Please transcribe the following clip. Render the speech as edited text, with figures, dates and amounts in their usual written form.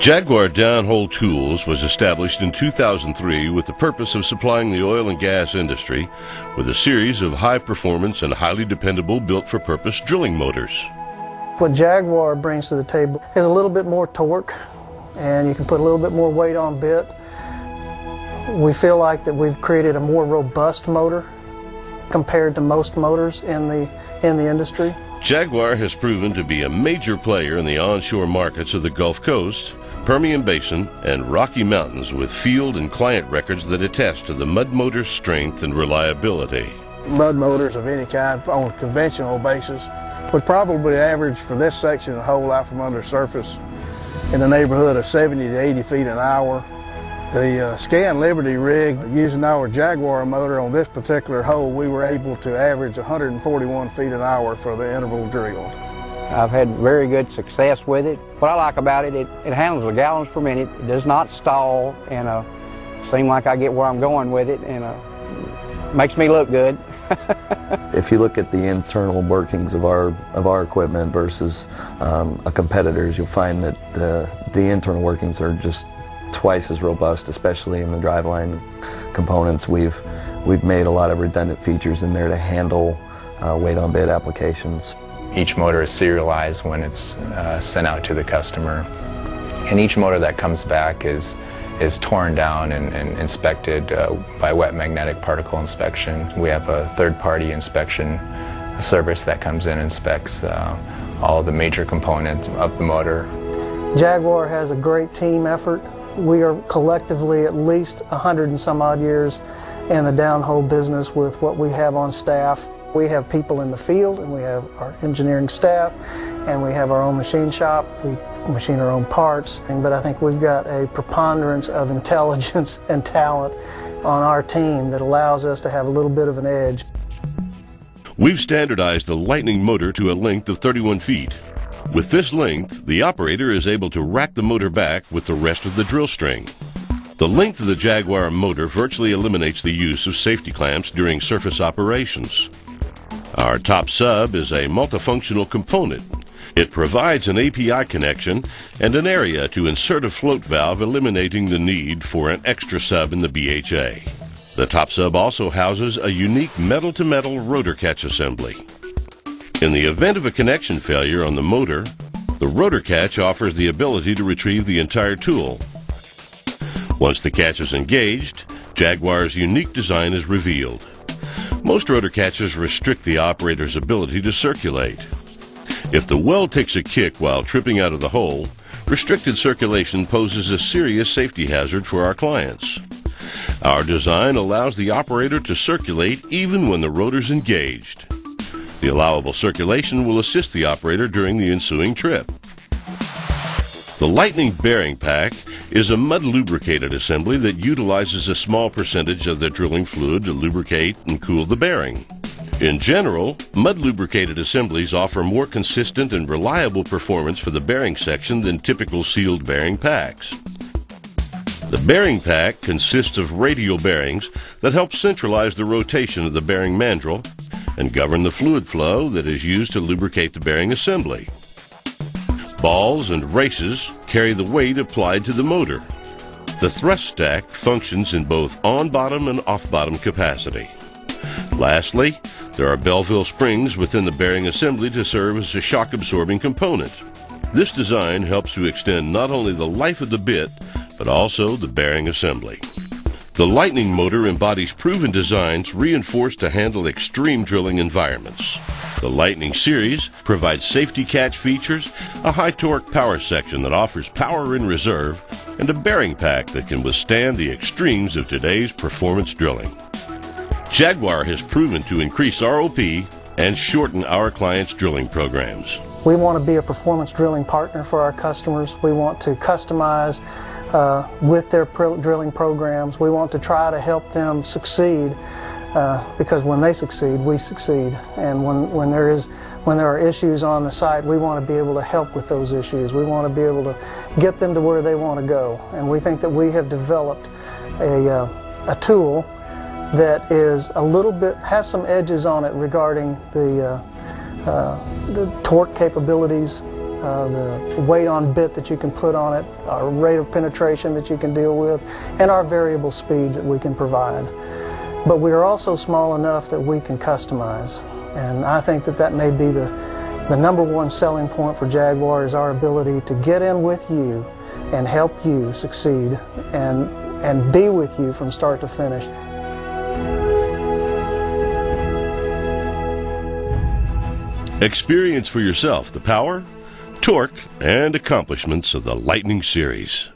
Jaguar Downhole Tools was established in 2003 with the purpose of supplying the oil and gas industry with a series of high-performance and highly dependable built-for-purpose drilling motors. What Jaguar brings to the table is a little bit more torque, and you can put a little bit more weight on bit. We feel like that we've created a more robust motor compared to most motors in the industry. Jaguar has proven to be a major player in the onshore markets of the Gulf Coast, Permian Basin, and Rocky Mountains, with field and client records that attest to the mud motor's strength and reliability. Mud motors of any kind on a conventional basis would probably average for this section of hole out from under surface in the neighborhood of 70 to 80 feet an hour. The Scan Liberty rig, using our Jaguar motor on this particular hole, we were able to average 141 feet an hour for the interval drilled. I've had very good success with it. What I like about it, it handles the gallons per minute. It does not stall, and seems like I get where I'm going with it, and makes me look good. If you look at the internal workings of our equipment versus a competitor's, you'll find that the internal workings are just twice as robust, especially in the driveline components. We've made a lot of redundant features in there to handle weight on bit applications. Each motor is serialized when it's sent out to the customer, and each motor that comes back is torn down and inspected by wet magnetic particle inspection. We have a third-party inspection service that comes in and inspects all the major components of the motor. Jaguar has a great team effort. We are collectively at least 100 and some odd years in the downhole business with what we have on staff. We have people in the field, and we have our engineering staff, and we have our own machine shop. We machine our own parts, but I think we've got a preponderance of intelligence and talent on our team that allows us to have a little bit of an edge. We've standardized the Lightning motor to a length of 31 feet. With this length, the operator is able to rack the motor back with the rest of the drill string. The length of the Jaguar motor virtually eliminates the use of safety clamps during surface operations. Our top sub is a multifunctional component. It provides an API connection and an area to insert a float valve, eliminating the need for an extra sub in the BHA. The top sub also houses a unique metal-to-metal rotor catch assembly. In the event of a connection failure on the motor, the rotor catch offers the ability to retrieve the entire tool. Once the catch is engaged, Jaguar's unique design is revealed. Most rotor catches restrict the operator's ability to circulate. If the well takes a kick while tripping out of the hole, restricted circulation poses a serious safety hazard for our clients. Our design allows the operator to circulate even when the rotor's engaged. The allowable circulation will assist the operator during the ensuing trip. The Lightning bearing pack is a mud lubricated assembly that utilizes a small percentage of the drilling fluid to lubricate and cool the bearing. In general, mud lubricated assemblies offer more consistent and reliable performance for the bearing section than typical sealed bearing packs. The bearing pack consists of radial bearings that help centralize the rotation of the bearing mandrel and govern the fluid flow that is used to lubricate the bearing assembly. Balls and races carry the weight applied to the motor. The thrust stack functions in both on-bottom and off-bottom capacity. Lastly, there are Belleville springs within the bearing assembly to serve as a shock-absorbing component. This design helps to extend not only the life of the bit, but also the bearing assembly. The Lightning motor embodies proven designs reinforced to handle extreme drilling environments. The Lightning series provides safety catch features, a high-torque power section that offers power in reserve, and a bearing pack that can withstand the extremes of today's performance drilling. Jaguar has proven to increase ROP and shorten our clients' drilling programs. We want to be a performance drilling partner for our customers. We want to customize with their drilling programs. We want to try to help them succeed because when they succeed, we succeed. And when there are issues on the site, we want to be able to help with those issues. We want to be able to get them to where they want to go. And we think that we have developed a tool that is a little bit, has some edges on it regarding the torque capabilities the weight on bit that you can put on it, our rate of penetration that you can deal with, and our variable speeds that we can provide. But we are also small enough that we can customize. And I think that that may be the number one selling point for Jaguar, is our ability to get in with you and help you succeed and be with you from start to finish. Experience for yourself the power, torque, and accomplishments of the Lightning series.